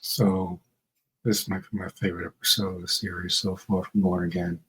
So this might be my favorite episode of the series so far from Born Again.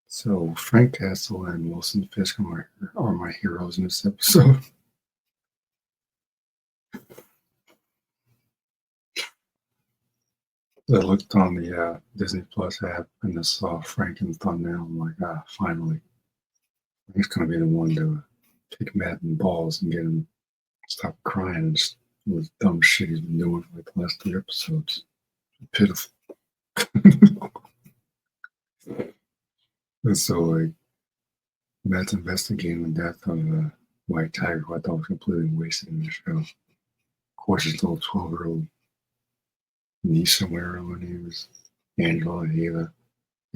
So Frank Castle and Wilson Fisk are my heroes in this episode. I looked on the Disney Plus app and I saw Frank in the thumbnail. I'm like, finally. He's going to be the one to kick Matt in the balls and get him to stop crying and just with dumb shit he's been doing for like the last 3 episodes. Pitiful. And so, like, Matt's investigating the death of White Tiger, who I thought was completely wasted in the show. Of course, his little 12-year-old niece somewhere, her name is Angela,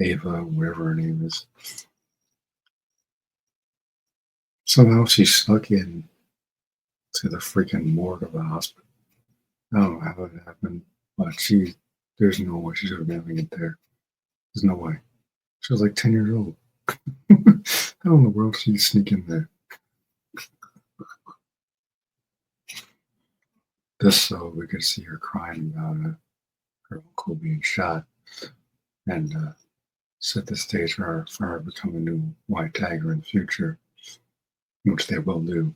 Ava, whatever her name is. Somehow she snuck in to the freaking morgue of the hospital. I don't know how it happened, but there's no way she should have been able to get there. There's no way. She was like 10 years old. How in the world did she sneak in there? Just so we could see her crying about her uncle being shot and set the stage for her becoming a new White Tiger in the future, which they will do,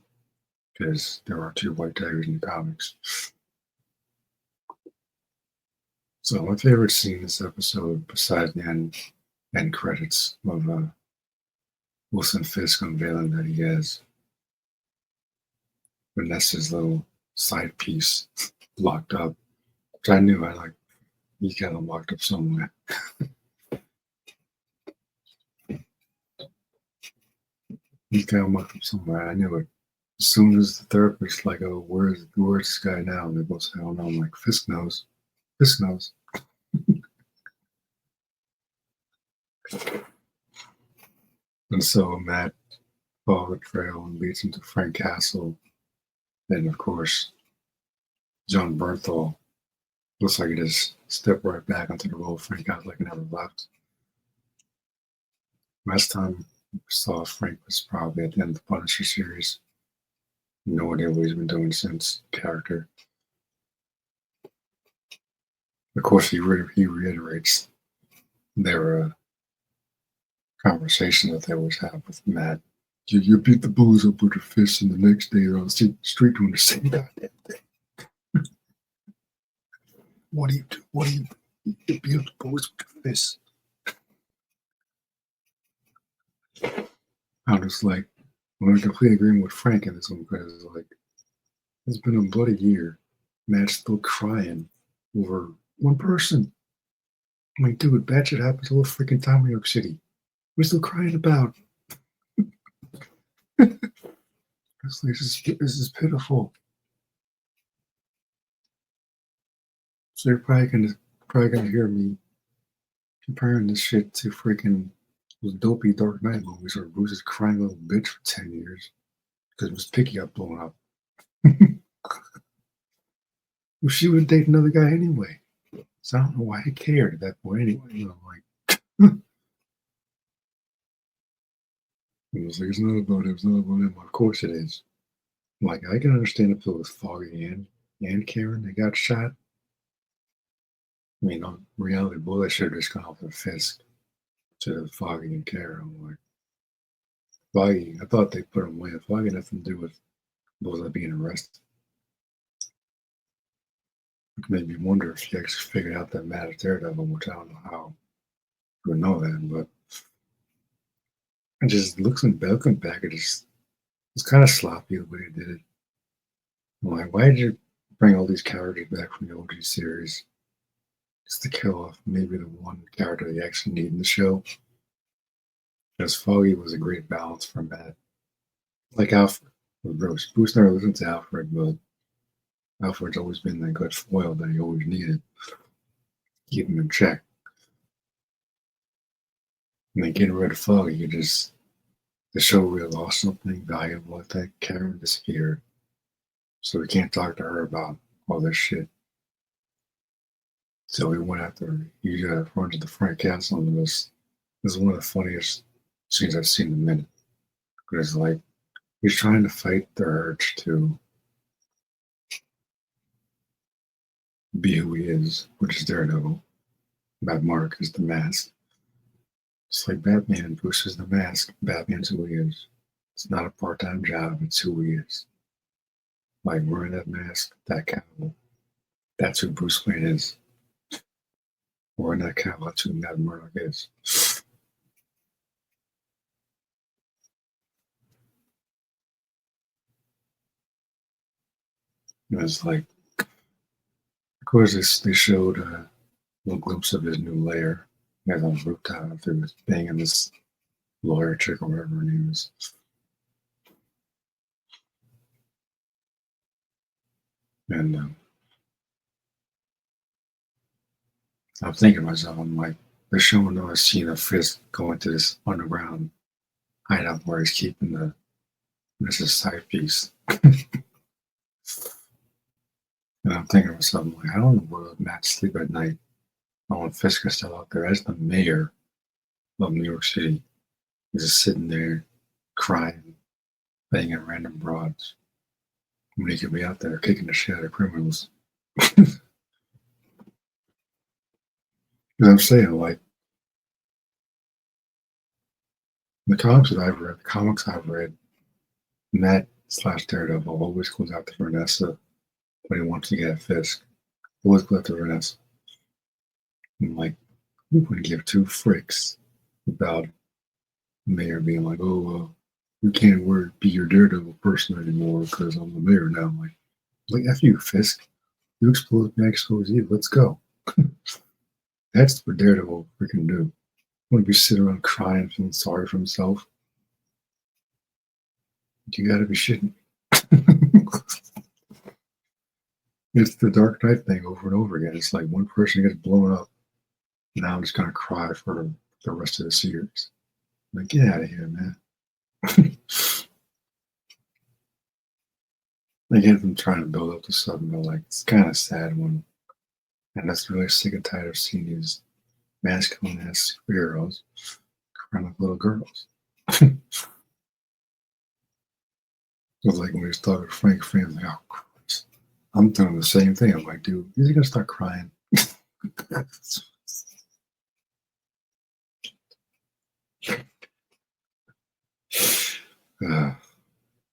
because there are 2 White Tigers in the comics. So my favorite scene in this episode, besides the end credits of Wilson Fisk unveiling that he has Vanessa's little side piece locked up, which I knew he's got them locked up somewhere. He's got them locked up somewhere. I knew it. As soon as the therapist like, oh, where's this guy now? And they both say, oh no, I'm like, Fisk knows. Fisk knows. And so Matt follows the trail and leads him to Frank Castle. And of course, John Bernthal looks like he just stepped right back onto the role of Frank Castle like he never left. Last time we saw Frank was probably at the end of the Punisher series. No idea what he's been doing since, character. Of course, he reiterates their conversation that they always have with Matt. You beat the bullies up with your fists, and the next day they're on the street doing the same goddamn thing. What do you do? You beat up the bullies with your fists. I'm just like, I'm in complete agreement with Frank in this one, because like, it's been a bloody year. Matt's still crying over one person. I'm like, dude, bad shit happens all the freaking time in New York City. We're still crying about. It's like, this is pitiful. So you're probably gonna hear me comparing this shit to freaking those dopey Dark Knight movies where Bruce is crying a little bitch for 10 years because Miss Piggy got blown up. Well, she would date another guy anyway. So I don't know why I cared at that point anyway. Like, it was like, it's not about him. Of course it is. Like, I can understand if it was Foggy and Karen that got shot. I mean, on reality, boy, they should have just gone off with Fisk to Foggy and Karen. Like, Foggy, I thought they put him away. Foggy had nothing to do with both being arrested. It made me wonder if he actually figured out that Matt is Daredevil, which I don't know how you would know that, but it just looking back, it's kind of sloppy the way they did it. I'm like, why did you bring all these characters back from the OG series just to kill off maybe the one character you actually need in the show? Because Foggy was a great balance for Matt. Like Alfred with Bruce. Bruce never listened to Alfred, but Alfred's always been that good foil that he always needed. Keep him in check. And then getting rid of Foggy, the show really lost something valuable. I think Karen disappeared. So we can't talk to her about all this shit. So we went after you got run to the Frank Castle, and this is one of the funniest scenes I've seen in a minute. Because like he's trying to fight the urge to be who he is, which is Daredevil. Matt Mark is the mask. It's like Batman. Bruce is the mask. Batman's who he is. It's not a part-time job. It's who he is. Like wearing that mask, that cowl. That's who Bruce Wayne is. Wearing that cowl, that's who Matt Murdock is. And it's like, of course, they showed a little glimpse of his new lair. He has on the rooftop. He was banging this lawyer chick or whatever her name is. And I'm thinking to myself, I'm like, they're showing a scene of Fisk going to this underground hideout where he's keeping the Mrs. Side piece. And I'm thinking to myself, I'm like, I don't know where Matt sleep at night. I want Fisk is still out there as the mayor of New York City. He's just sitting there crying, banging random broads. When he could be out there kicking the shit out of criminals. Because I'm saying, like, the comics I've read, Matt slash Daredevil always goes out to Vanessa when he wants to get at Fisk. Always goes out to Vanessa. And, like, we wouldn't give two fricks about the mayor being like, oh, you can't be your Daredevil person anymore because I'm the mayor now. I'm like, F you, Fisk. You expose me, I expose you. Let's go. That's what Daredevil freaking do. Want to be sitting around crying, feeling sorry for himself. You gotta be shitting. It's the Dark Knight thing over and over again. It's like one person gets blown up. Now I'm just gonna cry for the rest of the series. Like, get out of here, man. Again, I'm trying to build up to something, but like it's kind of sad when, and that's really sick and tired of seeing these masculine ass superheroes crying like little girls. It was like when we was talking to Frank, like, oh, Christ. I'm doing the same thing. I'm like, dude, is he gonna start crying?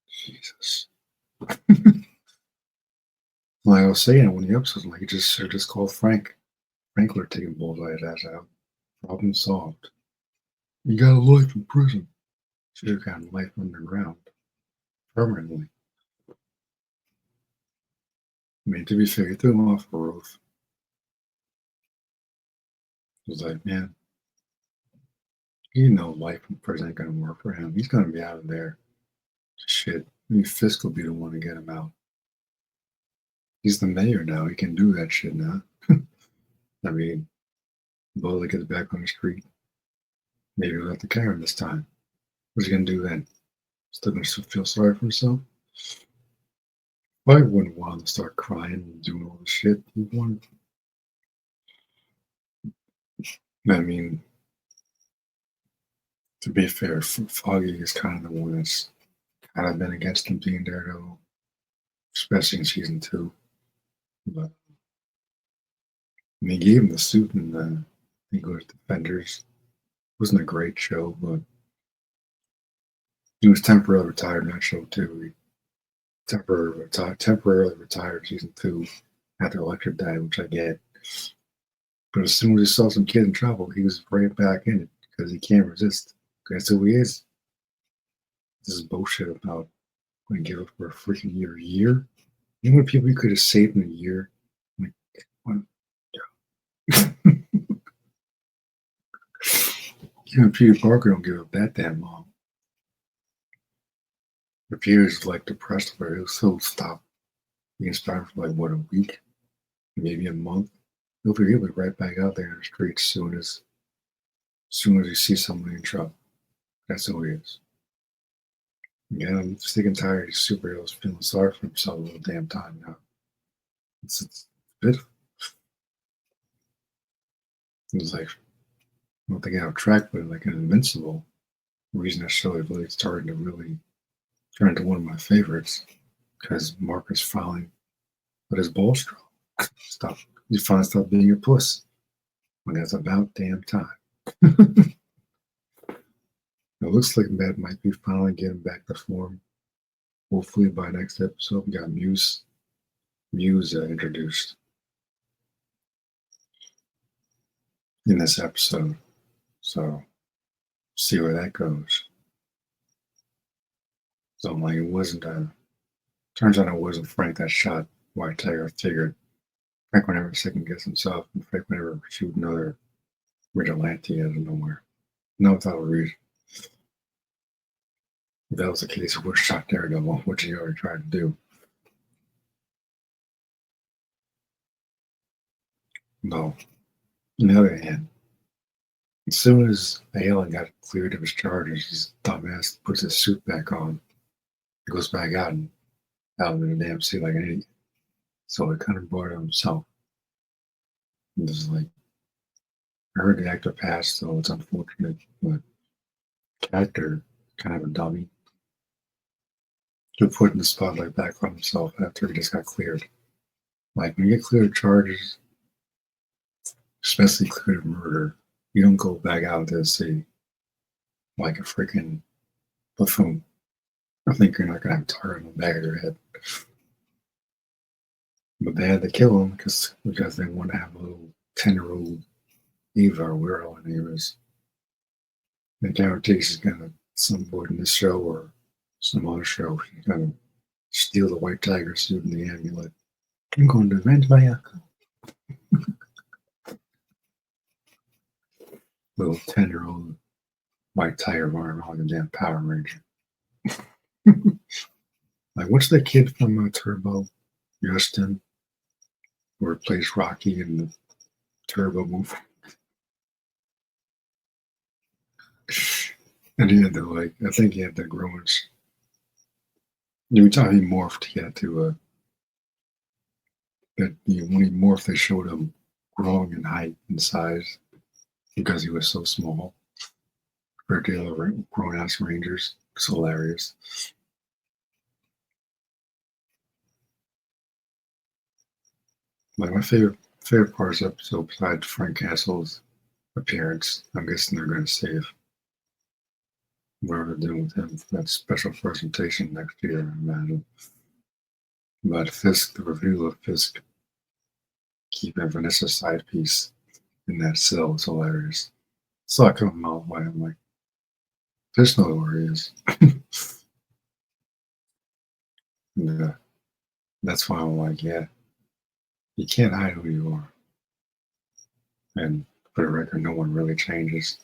Jesus. Like I was saying, when the episode, like, it just should have just called Frank. Frank would have taken Bullseye's ass out. Problem solved. You got a life in prison. Should have gotten life underground permanently. I mean, to be fair, he threw him off the roof. It was like, man, you know, life in prison ain't gonna work for him. He's gonna be out of there. Shit, maybe Fisk will be the one to get him out. He's the mayor now. He can do that shit now. I mean, Bullet gets back on the street. Maybe he'll have to carry him this time. What's he gonna do then? Still gonna feel sorry for himself? I wouldn't want him to start crying and doing all this shit. He wanted. I mean, to be fair, Foggy is kind of the one that's kind of been against him being Daredevil, especially in season 2. But I mean, he gave him the suit in the, I think it was Defenders. It wasn't a great show, but he was temporarily retired in that show too. He temporarily retired season 2 after Electric died, which I get. But as soon as he saw some kid in trouble, he was right back in it because he can't resist. That's who he is. This is bullshit about going to give up for a freaking year. A year? You know what people you could have saved in a year? Like, what? Even Peter Parker don't give up that damn long. If Peter's like depressed for it, he'll stop being started for like what, a week, maybe a month. He'll be right back out there in the streets as soon as he sees somebody in trouble. That's who he is. Yeah, I'm sick and tired of superheroes feeling sorry for himself all the damn time now. It's pitiful. It's like, I don't think I have track, but like an Invincible. The reason that show is really starting to really turn into one of my favorites because Marcus finally put his balls strong. Stop. You finally stop being a puss when it's about damn time. It looks like Matt might be finally getting back to form. Hopefully by next episode, we got Muse introduced in this episode. So see where that goes. So like it wasn't turns out it wasn't Frank that shot White Tiger. I figured Frank would never second guess himself and Frank would never shoot another vigilante out of nowhere. No without a reason. If that was the case, he would have shot Daredevil, which he already tried to do. No. On the other hand, as soon as Alan got cleared of his charges, his dumbass puts his suit back on. He goes back out and out in the damn sea like an idiot. So it kind of brought it himself. And this is like, I heard the actor passed, so it's unfortunate, but the actor kind of a dummy to put in the spotlight back on himself after he just got cleared. Like when you get cleared of charges, especially cleared of murder, you don't go back out to the sea like a freaking buffoon. I think you're not gonna have a target on the back of your head. But they had to kill him because they want to have a little 10-year-old Eva or Wirral, and he was. They guarantee she's gonna some point in this show or some other show. She's gonna steal the White Tiger suit and the amulet. I'm going to avenge my uncle. Little 10-year-old White Tiger running around like a damn Power Ranger. Like, what's the kid from Turbo? Justin, where it plays Rocky in the Turbo movie. And he had to, like, I think he had to grow his. Every time he morphed, he had to, when he morphed, they showed him growing in height and size because he was so small. For the other grown ass Rangers. It's hilarious. Like my favorite part of this episode, besides Frank Castle's appearance, I'm guessing they're going to save whatever they're doing with him for that special presentation next year, I imagine. But Fisk, the reveal of Fisk keeping Vanessa's side piece in that cell is hilarious. Saw it coming out by I'm like, Fisk knows where he is. And, that's why I'm like, yeah, you can't hide who you are. And for the record, no one really changes.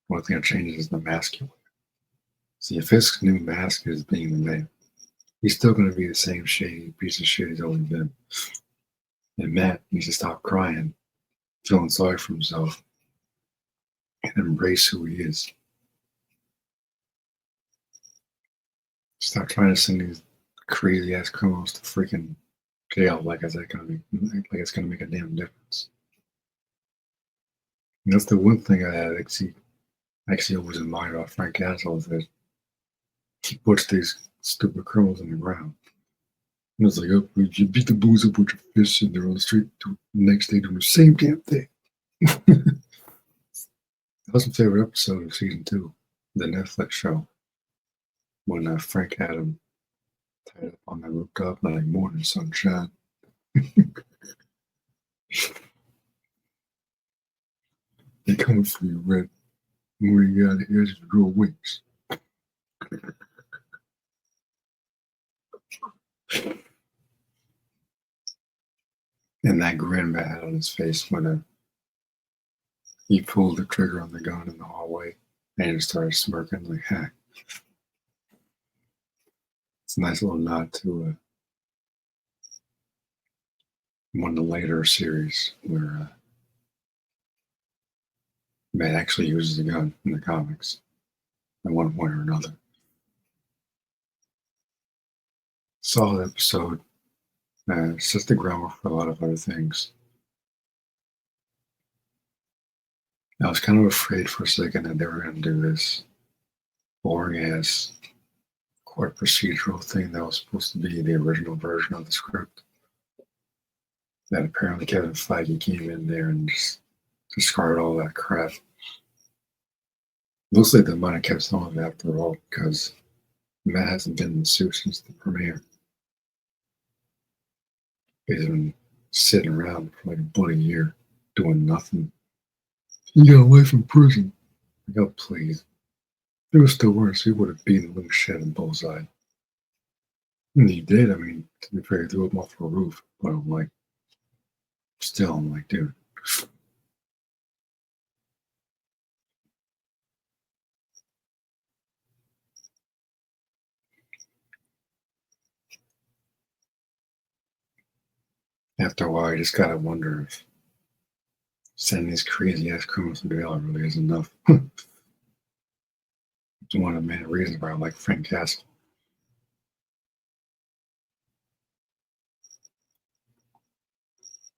One thing that changes is the mask you wear. See, if Fisk's new mask is being the man, he's still going to be the same shady piece of shit he's always been. And Matt needs to stop crying, feeling sorry for himself, and embrace who he is. Stop trying to send these crazy ass criminals to freaking jail like it's going to make a damn difference. And that's the one thing I had actually always admired about Frank Castle is that he puts these stupid criminals in the ground. And it's like, oh, you beat the booze up with your fists and they're on the street the next day doing the same damn thing. That was my favorite episode of season 2, the Netflix show, when Frank had him tied up on the rooftop like morning sunshine. They coming for you, Red. When you got the edge to grow wings. And that grin Matt had on his face when he pulled the trigger on the gun in the hallway and he started smirking like, "Heck." It's a nice little nod to one of the later series where Matt actually uses a gun in the comics at one point or another. Solid episode. Sets the groundwork for a lot of other things. I was kind of afraid for a second that they were going to do this boring ass court procedural thing that was supposed to be the original version of the script. that apparently Kevin Feige came in there and just discarded all that crap. Looks like they might have kept some of it after all because Matt hasn't been in the suit since the premiere. He's been sitting around for like a bloody year doing nothing. He got away from prison. Like, oh, please. If he was still wearing a suit, would have beaten Luke Shed and Bullseye. And he did. I mean, to be fair, he threw him off the roof. But I'm like, still, I'm like, dude. After a while, you just gotta wonder if sending these crazy ass criminals to jail really is enough. It's one of the main reasons why I like Frank Castle.